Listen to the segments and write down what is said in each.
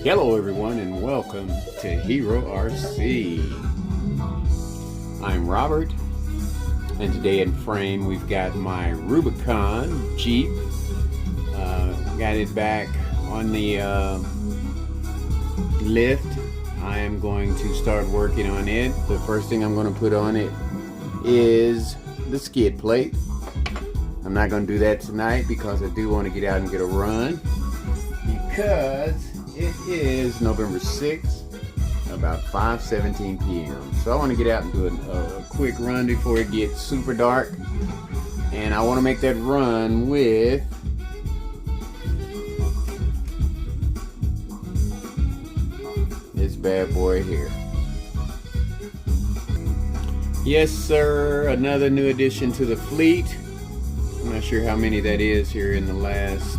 Hello everyone and welcome to Hero RC. I'm Robert, and today in frame we've got my Rubicon Jeep. Got it back on the lift. I am going to start working on it. The first thing I'm going to put on it is the skid plate. I'm not going to do that tonight because I do want to get out and get a run, because it is November 6th, about 5:17 p.m. So I want to get out and do a quick run before it gets super dark. And I want to make that run with this bad boy here. Yes, sir, another new addition to the fleet. I'm not sure how many that is here in the last,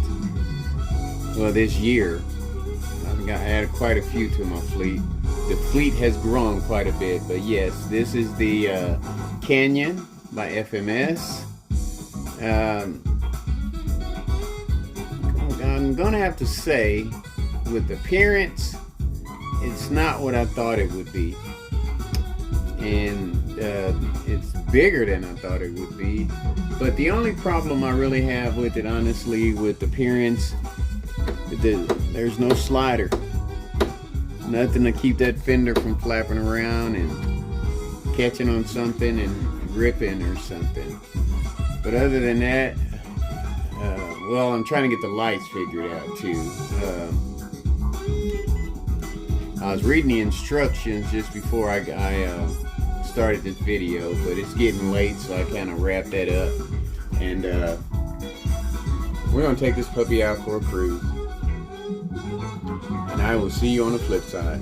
well, this year. I added quite a few to my fleet. The fleet has grown quite a bit, but yes, this is the Canyon by FMS. I'm gonna have to say, with appearance, it's not what I thought it would be, and it's bigger than I thought it would be. But the only problem I really have with it, honestly, with appearance, there's no slider. Nothing to keep that fender from flapping around and catching on something and gripping or something. But other than that, well, I'm trying to get the lights figured out too. I was reading the instructions just before I started this video, but it's getting late, so I kind of wrapped that up. And we're going to take this puppy out for a cruise. And I will see you on the flip side.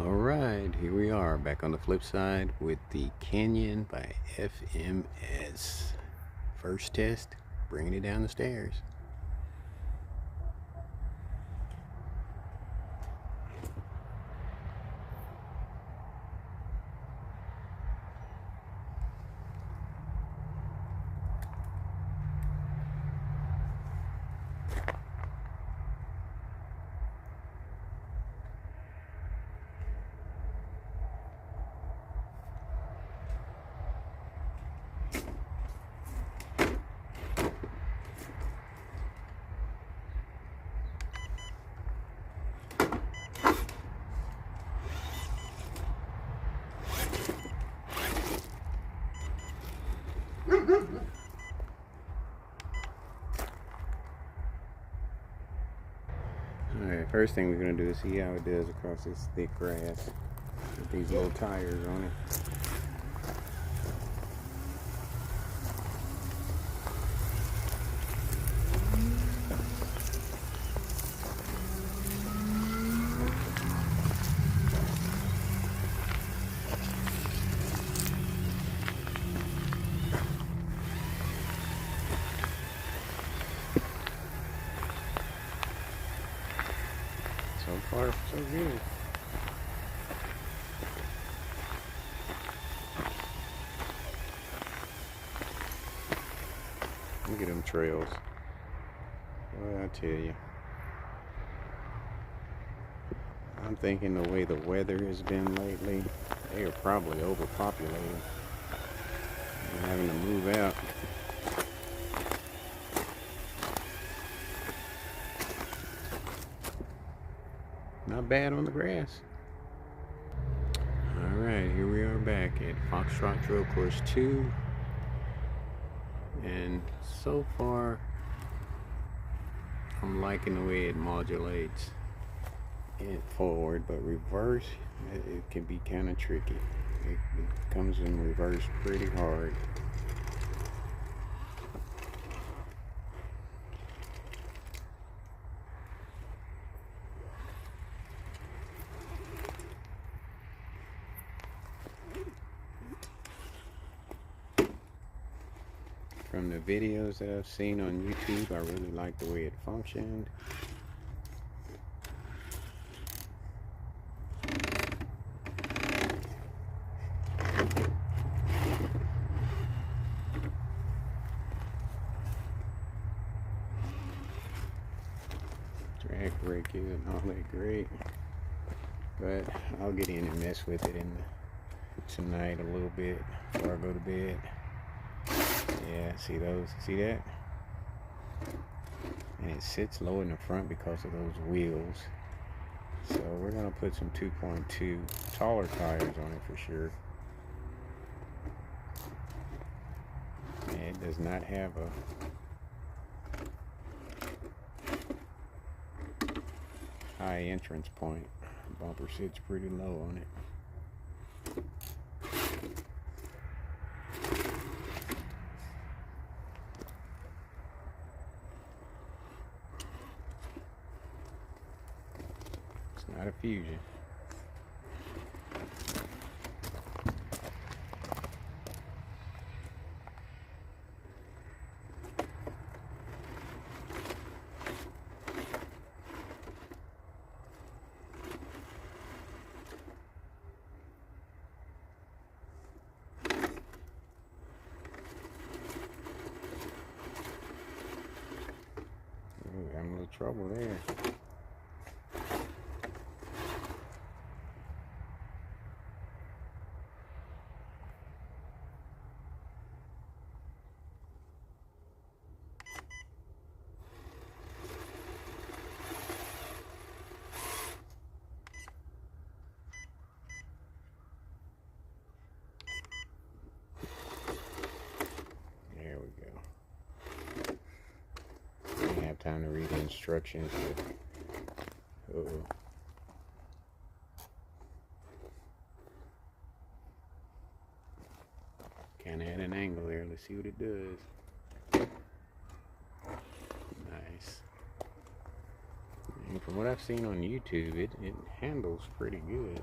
Alright, here we are back on the flip side with the Canyon by FMS. First test, bringing it down the stairs. Alright, first thing we're going to do is see how it does across this thick grass with these little tires on it. So far, so good. Look at them trails. Well, I tell you. I'm thinking the way the weather has been lately, they are probably overpopulated and having to move out. Not bad on the grass. Alright, here we are back at Foxtrot Trail Course 2. And so far, I'm liking the way it modulates it forward, but reverse, it can be kind of tricky. It comes in reverse pretty hard. From the videos that I've seen on YouTube, I really like the way it functioned. Drag brake isn't all that great, but I'll get in and mess with it tonight a little bit before I go to bed. Yeah, see those? See that? And it sits low in the front because of those wheels. So we're gonna put some 2.2 taller tires on it for sure. And it does not have a high entrance point. The bumper sits pretty low on it. It's not a Fusion. Having a little trouble there. There we go. Have time to read the instructions. Uh-oh. Kind of at an angle there. Let's see what it does. Nice. And from what I've seen on YouTube, it handles pretty good.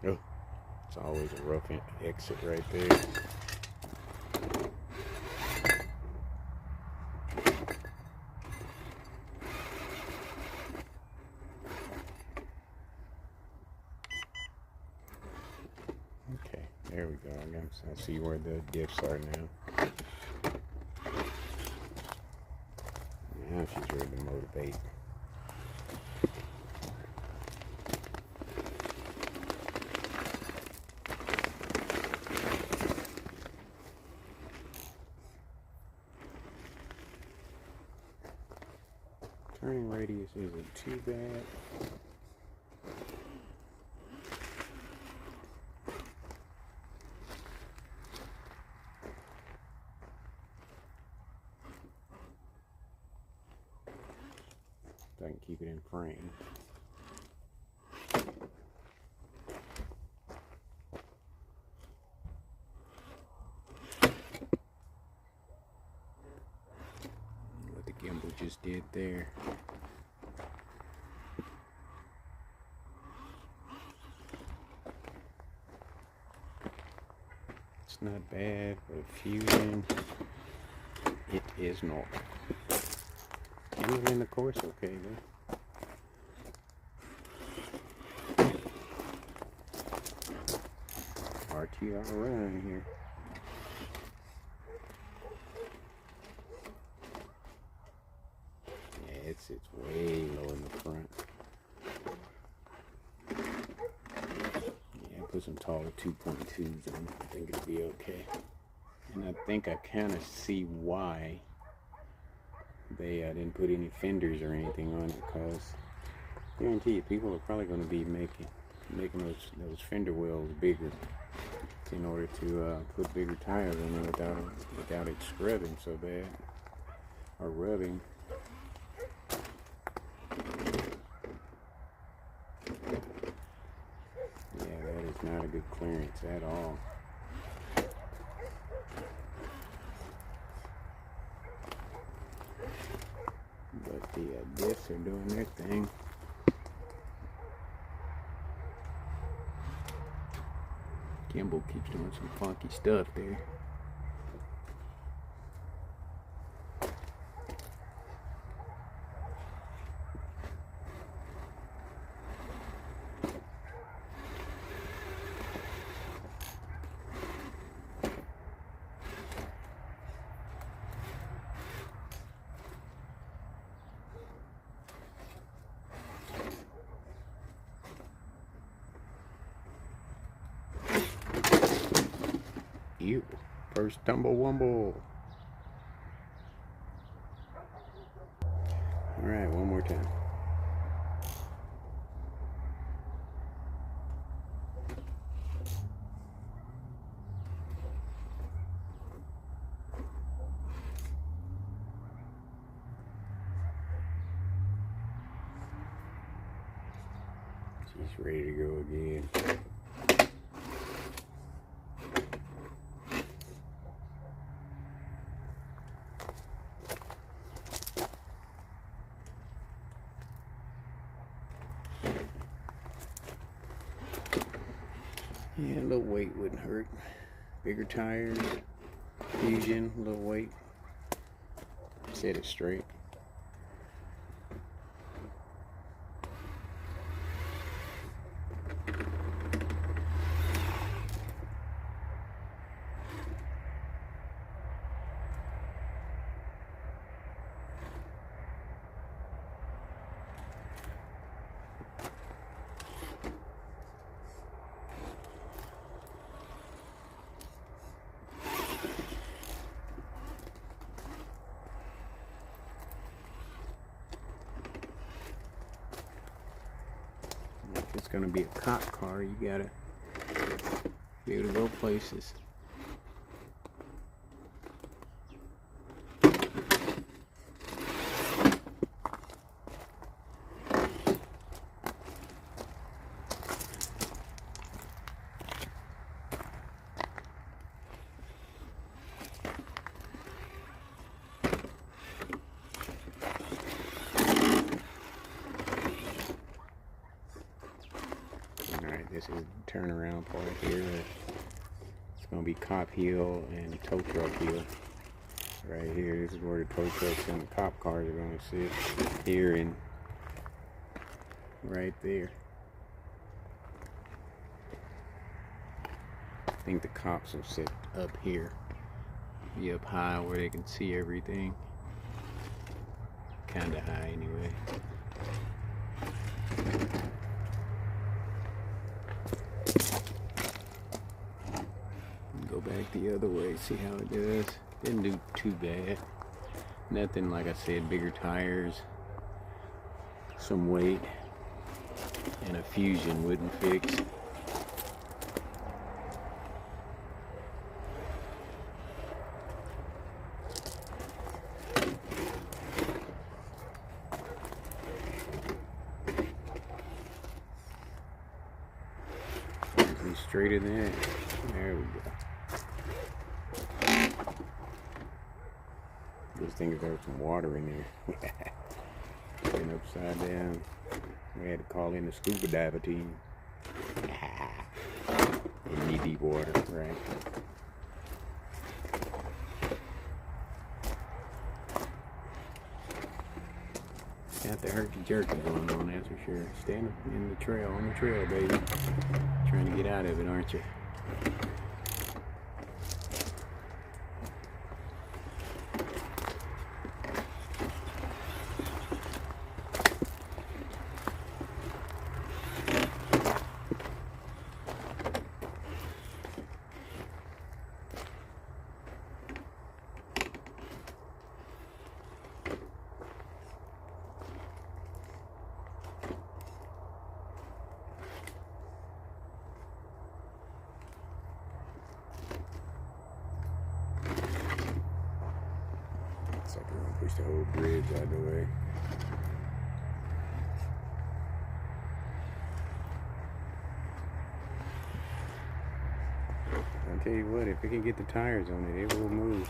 Oh, it's always a rough exit right there. Okay, there we go. I see where the diffs are now. Now she's ready to motivate. Turning radius isn't too bad. I can keep it in frame. What the gimbal just did there. It's not bad, but Fusion, it is not. Even in the course, okay, though. RTR run here. Yeah, it's way low in the front. Yeah, put some taller 2.2s on. I think it'll be okay. And I think I kind of see why they didn't put any fenders or anything on it, because I guarantee you people are probably going to be making those fender wells bigger in order to put bigger tires in there without it scrubbing so bad or rubbing. Yeah, that is not a good clearance at all. But the diffs are doing their thing. Gimbal keeps doing some funky stuff there. Ew. First tumble wumble. Alright, one more time. She's ready to go again. Yeah, a little weight wouldn't hurt. Bigger tires, fusion, a little weight. Set it straight. If it's gonna be a cop car, you gotta be able to go places. This is the turnaround part here. It's going to be cop hill and tow truck hill. Right here, this is where the tow trucks and the cop cars are going to sit. Here and right there. I think the cops will sit up here. Be up high where they can see everything. Kinda high anyway. Go back the other way, see how it does. Didn't do too bad. Nothing, like I said, bigger tires, some weight, and a fusion wouldn't fix. Straighter than that. There we go. Just think if there was some water in there. Been upside down. We had to call in the scuba diver team. In knee deep water, right? Got the herky jerky going on, that's for sure. Standing in the trail, on the trail, baby. Trying to get out of it, aren't you? Looks like we're gonna push the whole bridge out of the way. I'll tell you what, if we can get the tires on it, it will move.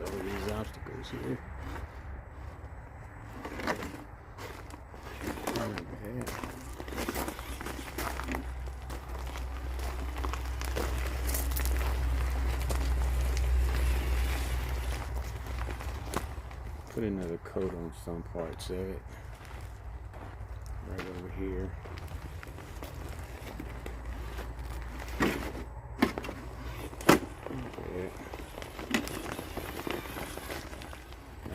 over these obstacles here. Put another coat on some parts of it. Right over here. Okay.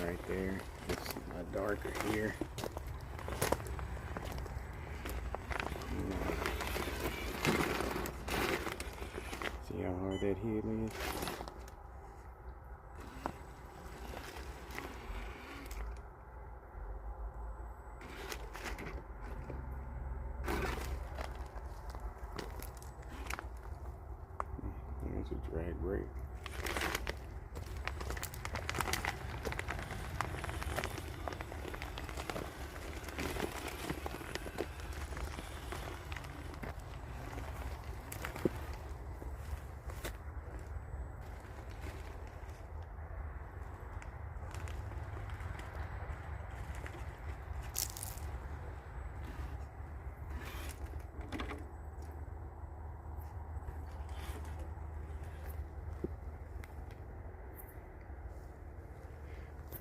Right there. It's a lot darker here. See how hard that heel is? There's a drag brake.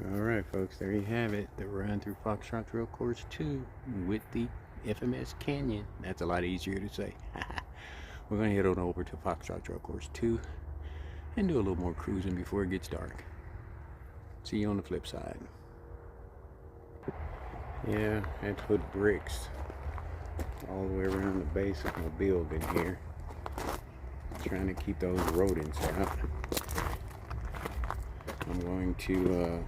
Alright folks, there you have it, the run through Foxtrot Trail Course 2 with the FMS Canyon. That's a lot easier to say. We're going to head on over to Foxtrot Trail Course 2 and do a little more cruising before it gets dark. See you on the flip side. Yeah, I had to put bricks all the way around the base of my building here. Trying to keep those rodents out. I'm going to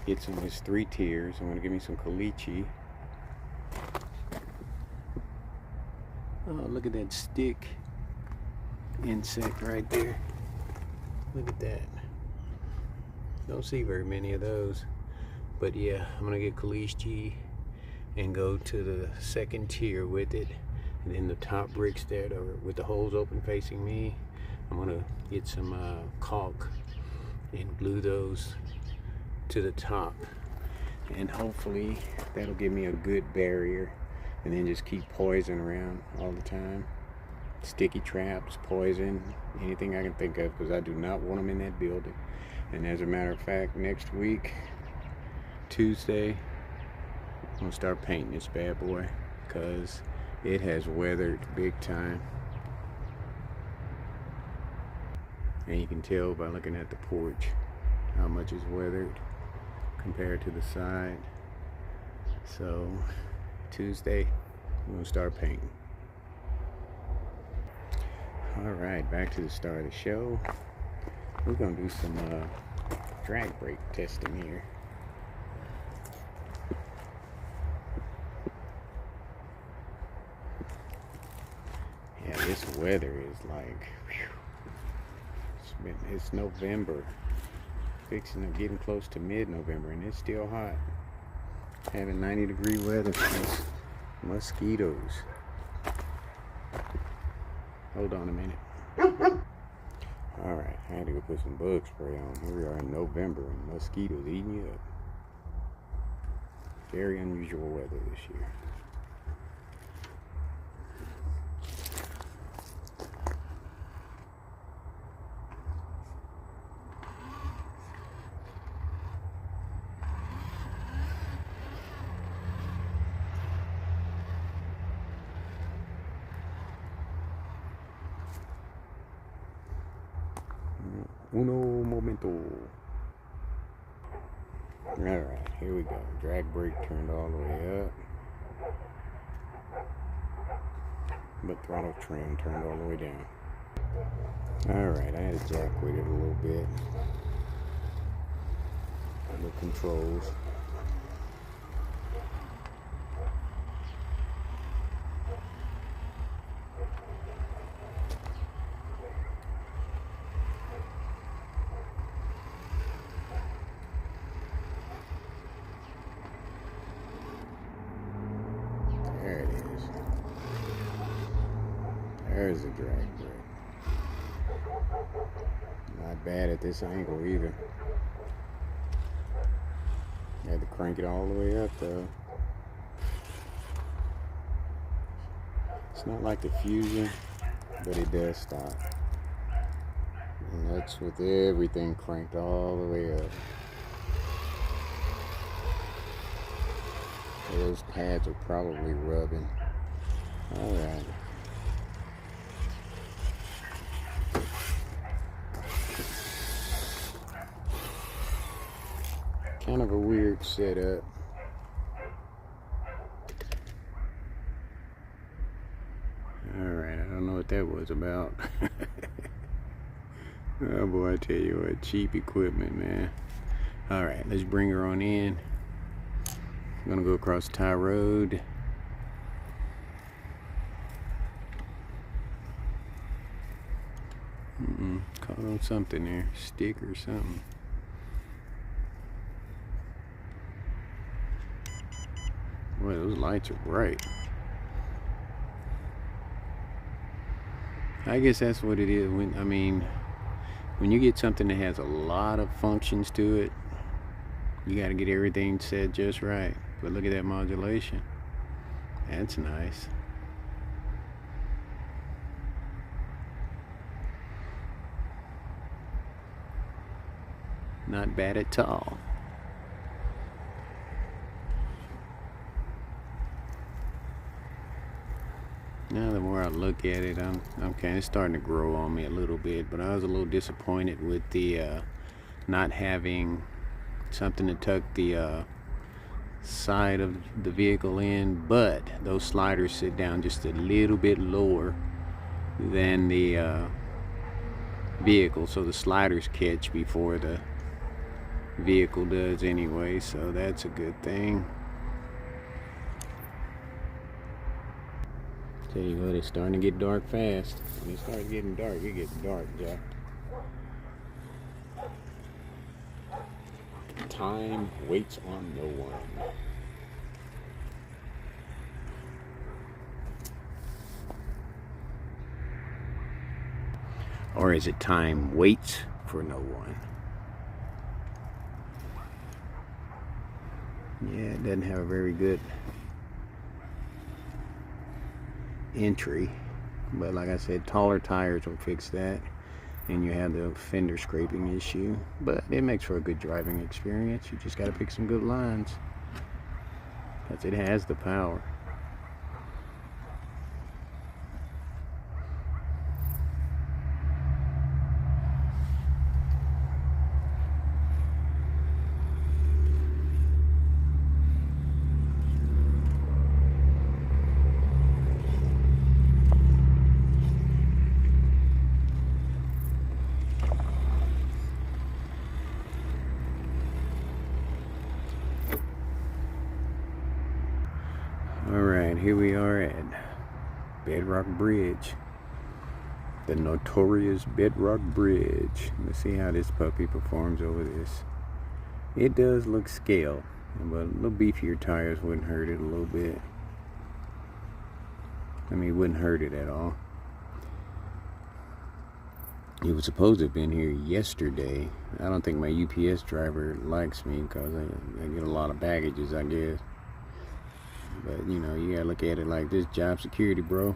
get some of this 3 tiers. I'm going to give me some caliche. Oh, look at that stick insect right there. Look at that. Don't see very many of those. But yeah, I'm going to get caliche and go to the 2nd tier with it. And then the top bricks there with the holes open facing me, I'm going to get some caulk and glue those to the top, and hopefully that'll give me a good barrier, and then just keep poison around all the time. Sticky traps, poison, anything I can think of, because I do not want them in that building. And as a matter of fact, next week, Tuesday, I'm gonna start painting this bad boy because it has weathered big time. And you can tell by looking at the porch how much is weathered compared to the side. So Tuesday, I'm gonna start painting. Alright, back to the start of the show. We're gonna do some drag brake testing here. Yeah, this weather is like, whew. It's November, fixing to getting close to mid-November, and it's still hot. Having 90-degree weather plus mosquitoes. Hold on a minute. Alright, I had to go put some bug spray on. Here we are in November and mosquitoes eating you up. Very unusual weather this year. Uno momento. Alright, here we go. Drag brake turned all the way up. But throttle trim turned all the way down. Alright, I had to jack with it a little bit. The controls. There it is. There's a drag brake. Not bad at this angle either. I had to crank it all the way up though. It's not like the Fusion, but it does stop. And that's with everything cranked all the way up. So those pads are probably rubbing. Alright. Kind of a weird setup. Alright, I don't know what that was about. Oh boy, I tell you what, cheap equipment, man. Alright, let's bring her on in. I'm gonna go across Ty Road. Caught on something there, stick or something. Boy, those lights are bright. I guess that's what it is. When you get something that has a lot of functions to it, you got to get everything set just right. But look at that modulation. That's nice. Not bad at all. Now the more I look at it, I'm kind of starting to grow on me a little bit, but I was a little disappointed with the not having something to tuck the side of the vehicle in, but those sliders sit down just a little bit lower than the vehicle, so the sliders catch before the vehicle does anyway, so that's a good thing. Tell you what, it's starting to get dark fast. When it starts getting dark, it gets dark, Jack. Time waits on no one. Or is it time waits for no one? Yeah, it doesn't have a very good entry, but like I said, taller tires will fix that, and you have the fender scraping issue, but it makes for a good driving experience. You just got to pick some good lines because it has the power. Alright, here we are at Bedrock Bridge. The notorious Bedrock Bridge. Let's see how this puppy performs over this. It does look scale, but a little beefier tires wouldn't hurt it a little bit. I mean, it wouldn't hurt it at all. He was supposed to have been here yesterday. I don't think my UPS driver likes me because I get a lot of baggages, I guess. But you know, you gotta look at it like this: job security, bro.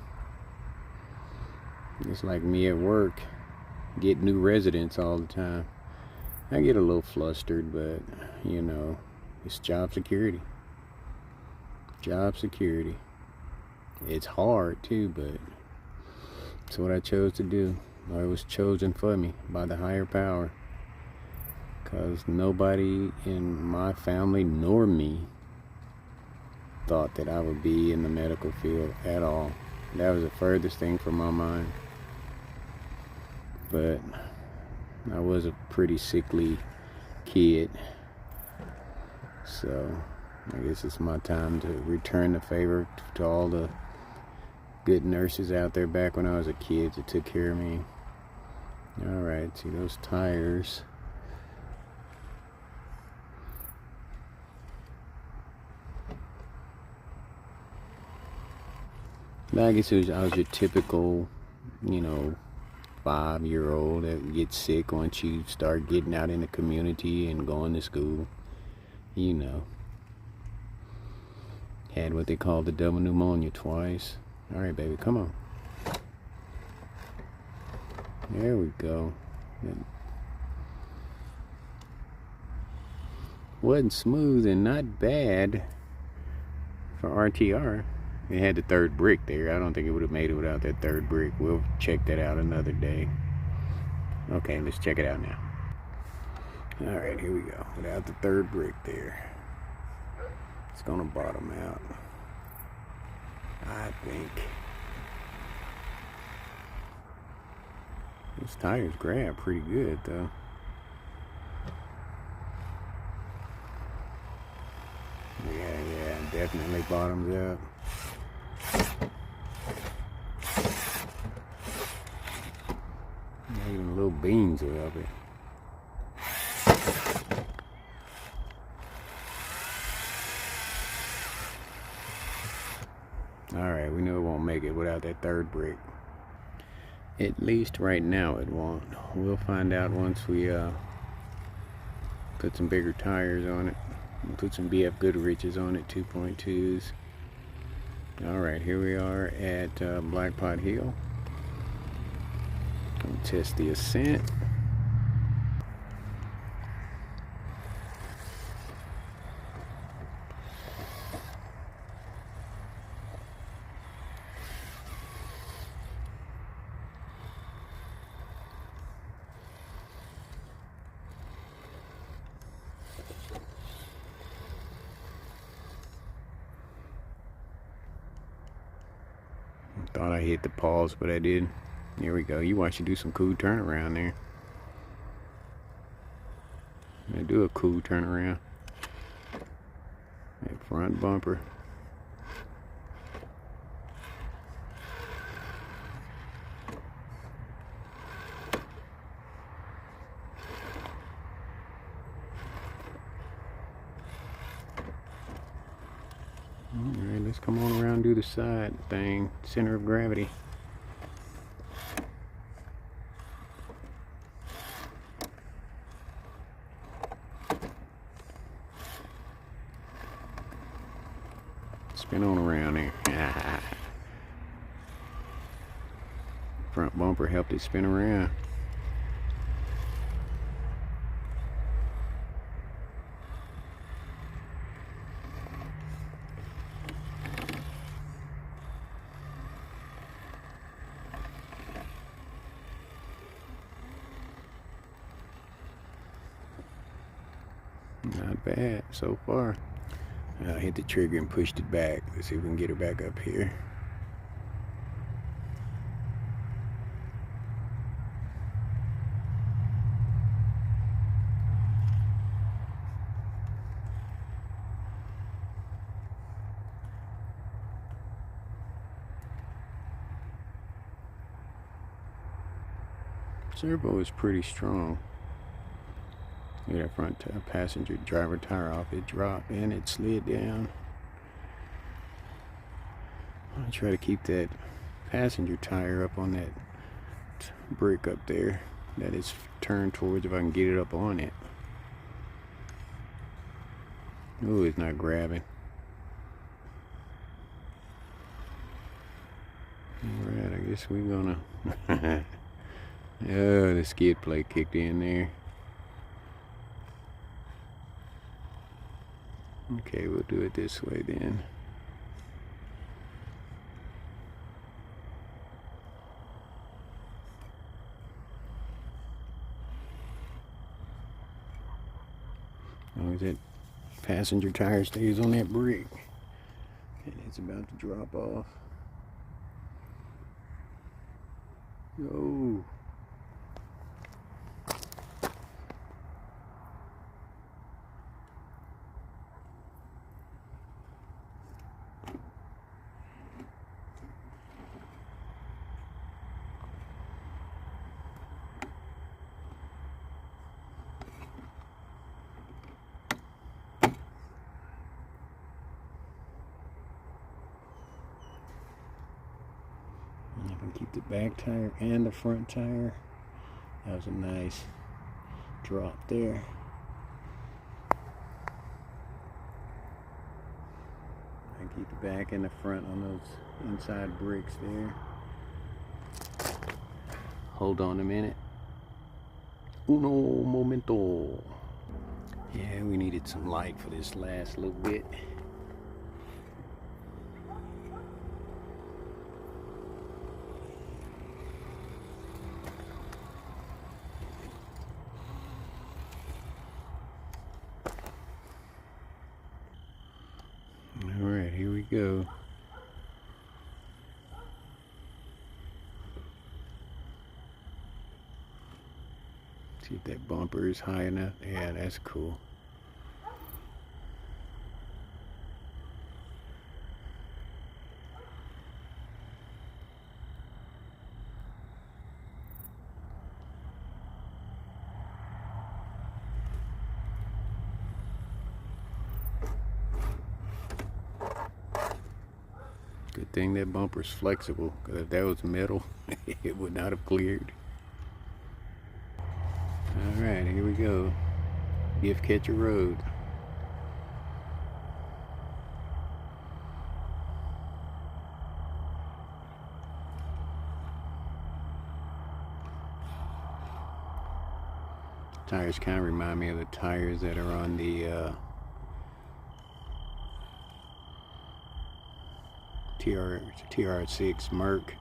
It's like me at work, get new residents all the time. I get a little flustered, but you know, it's job security. Job security. It's hard too, but it's what I chose to do. Or it was chosen for me by the higher power. Because nobody in my family nor me thought that I would be in the medical field at all. That was the furthest thing from my mind. But I was a pretty sickly kid, so I guess it's my time to return the favor to all the good nurses out there back when I was a kid that took care of me. Alright, see those tires. I guess I was your typical, you know, 5-year-old that gets sick once you start getting out in the community and going to school. You know. Had what they call the double pneumonia twice. Alright, baby, come on. There we go. It wasn't smooth and not bad for RTR. It had the third brick there. I don't think it would have made it without that third brick. We'll check that out another day. Okay, let's check it out now. Alright, here we go. Without the third brick there. It's gonna bottom out, I think. This tires grab pretty good though. Yeah, definitely bottoms out. Even little beams are up it. Alright, we know it won't make it without that third brick. At least right now it won't. We'll find out once we put some bigger tires on it. We'll put some BF Goodriches on it, 2.2s. Alright, here we are at Blackpot Hill. We'll test the ascent. Thought I hit the pause, but I didn't. Here we go. You watch you do some cool turnaround there. I do a cool turnaround. That front bumper. Alright, let's come on around and do the side thing. Center of gravity. Spin on around there. Front bumper helped it spin around. Not bad so far. I hit the trigger and pushed it back. Let's see if we can get her back up here. Servo is pretty strong. Look at that front passenger driver tire off. It dropped and it slid down. I'll try to keep that passenger tire up on that brick up there that it's turned towards, if I can get it up on it. Oh, it's not grabbing. Alright, I guess we're gonna... Oh, the skid plate kicked in there. Okay, we'll do it this way then. As long as that passenger tire stays on that brick. And it's about to drop off. Oh. And keep the back tire and the front tire. That was a nice drop there. And keep the back and the front on those inside bricks there. Hold on a minute. Uno momento. Yeah, we needed some light for this last little bit. All right, here we go. See if that bumper is high enough. Yeah, that's cool. Good thing that bumper's flexible, because if that was metal, it would not have cleared. Alright, here we go. Gift Catcher Road. Tires kind of remind me of the tires that are on the TR6 Merc.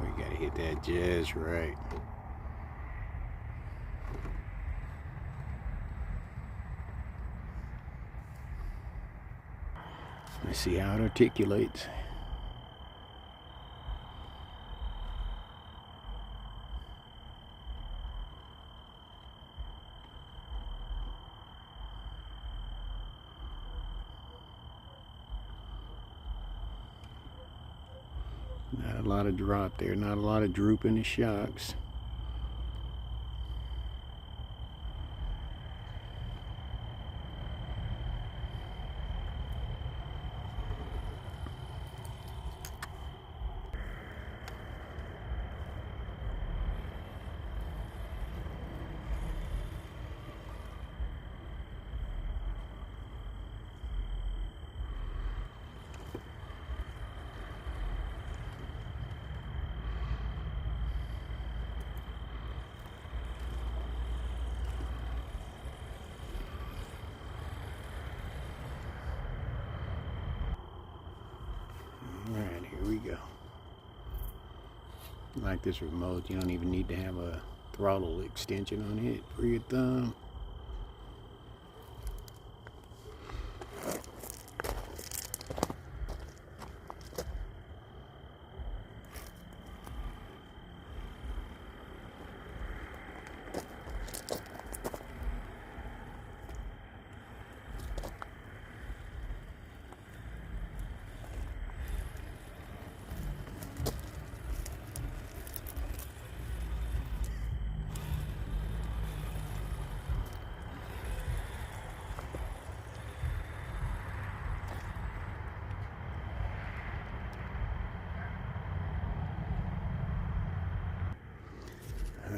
We gotta hit that just right. Let's see how it articulates. Not a lot of drop there, not a lot of droop in the shocks. Alright, here we go. Like this remote, you don't even need to have a throttle extension on it for your thumb.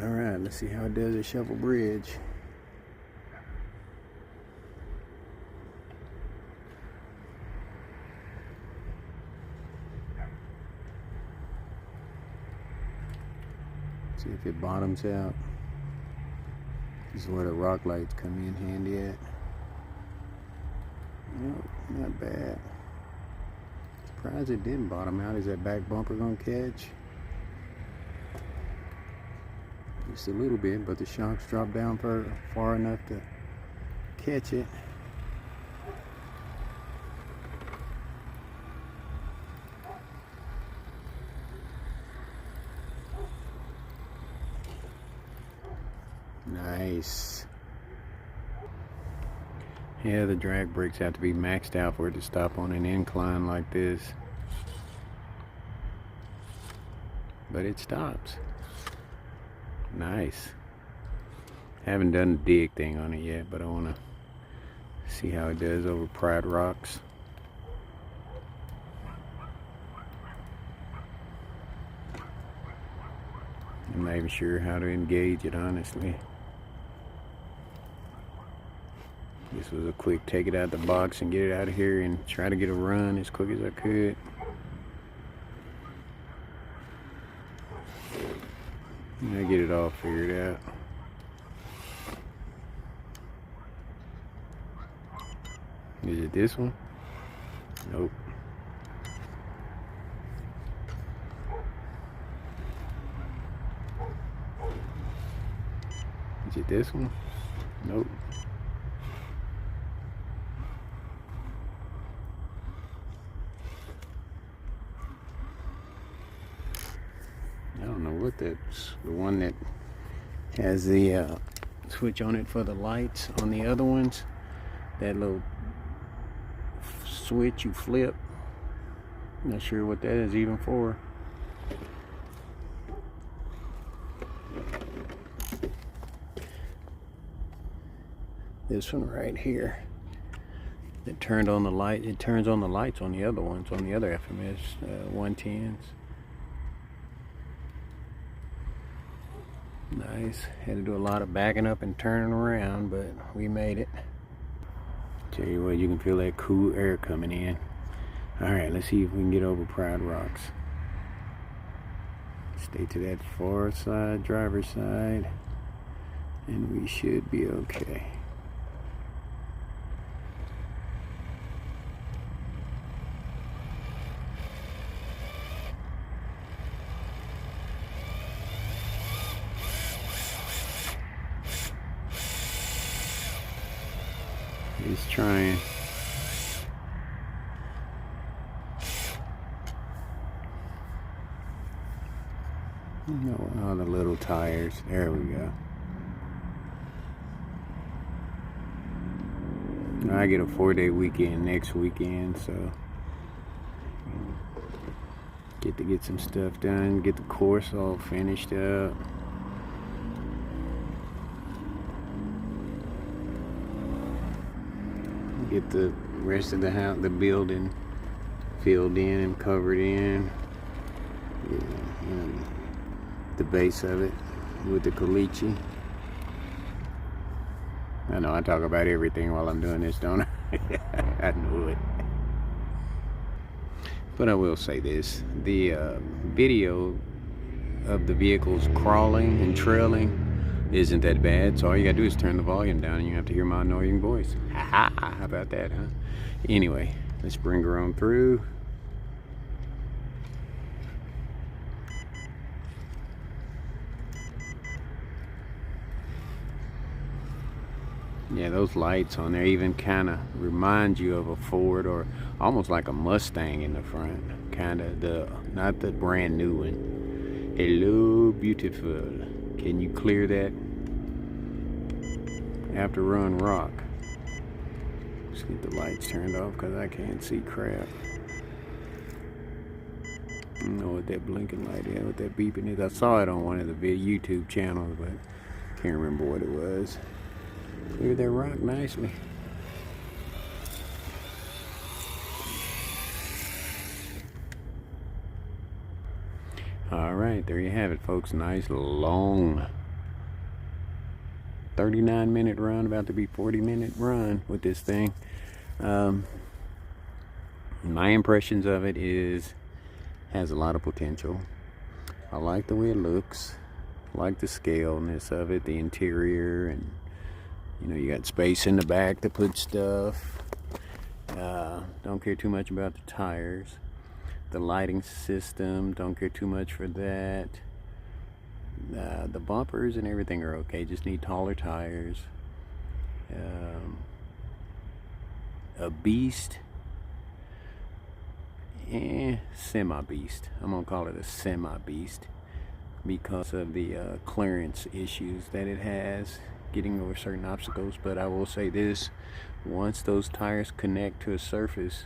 Alright, let's see how it does at Shovel Bridge. See if it bottoms out. This is where the rock lights come in handy at. Nope, not bad. Surprised it didn't bottom out. Is that back bumper gonna catch? Just a little bit, but the shocks dropped down far enough to catch it. Nice. Yeah, the drag brakes have to be maxed out for it to stop on an incline like this. But it stops. Nice. Haven't done the dig thing on it yet, but I want to see how it does over Pride Rocks. I'm not even sure how to engage it, honestly. This was a quick take it out the box and get it out of here and try to get a run as quick as I could. I get it all figured out. Is it this one? Nope. Is it this one? Nope. I don't know what that's. The one that has the switch on it for the lights. On the other ones, that little switch you flip. Not sure what that is even for. This one right here. It turned on the light. It turns on the lights on the other ones, on the other FMS 110s. Nice. Had to do a lot of backing up and turning around, but we made it. Tell you what, you can feel that cool air coming in. Alright, let's see if we can get over Pride Rocks. Stay to that far side, driver's side, and we should be okay. He's trying. Oh, the little tires. There we go. I get a 4-day weekend next weekend, so get to get some stuff done, get the course all finished up. Get the rest of the house, the building, filled in and covered in. The base of it with the caliche. I know I talk about everything while I'm doing this, don't I? I knew it. But I will say this: the video of the vehicles crawling and trailing isn't that bad, so all you gotta do is turn the volume down and you have to hear my annoying voice. Ha ha! How about that, huh? Anyway, let's bring her on through. Yeah, those lights on there even kind of remind you of a Ford or almost like a Mustang in the front. Kind of not the brand new one. Hello, beautiful. Can you clear that after Run Rock? Let's get the lights turned off because I can't see crap. I don't know what that blinking light is, what that beeping is. I saw it on one of the YouTube channels, but can't remember what it was. Clear that rock nicely. Alright, there you have it, folks. Nice long 39-minute run, about to be 40-minute run with this thing. My impressions of it is has a lot of potential. I like the way it looks. I like the scaleness of it, the interior, and you know, you got space in the back to put stuff. Don't care too much about the tires. The lighting system, don't care too much for that. The bumpers and everything are okay, just need taller tires. A beast, semi-beast. I'm gonna call it a semi-beast because of the clearance issues that it has. getting over certain obstacles. But I will say this, once those tires connect to a surface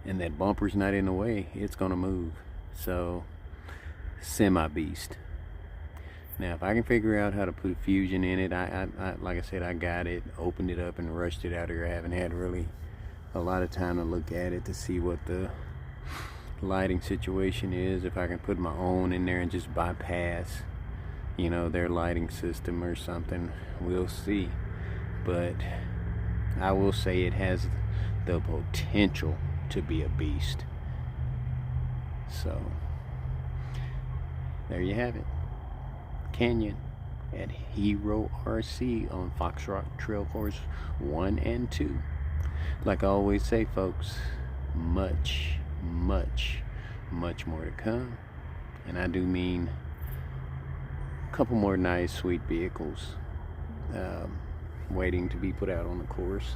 and that bumper's not in the way, it's gonna move. So, semi-beast. Now, if I can figure out how to put a fusion in it, I like I said, I got it, opened it up and rushed it out here. I haven't had really a lot of time to look at it to see what the lighting situation is. If I can put my own in there and just bypass, you know, their lighting system or something, we'll see. But I will say it has the potential to be a beast. So there you have it. Canyon at Hero RC on Foxtrot Trail Course 1 and 2. Like I always say, folks, much more to come. And I do mean a couple more nice, sweet vehicles waiting to be put out on the course.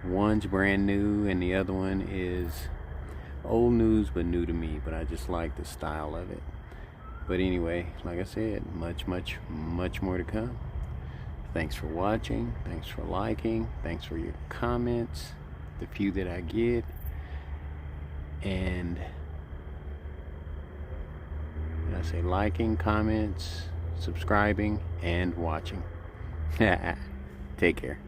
One's brand new and the other one is old news but new to me, but I just like the style of it. But anyway, like I said, much more to come. Thanks for watching, thanks for liking, thanks for your comments, the few that I get, and I say liking, comments, subscribing, and watching. Take care.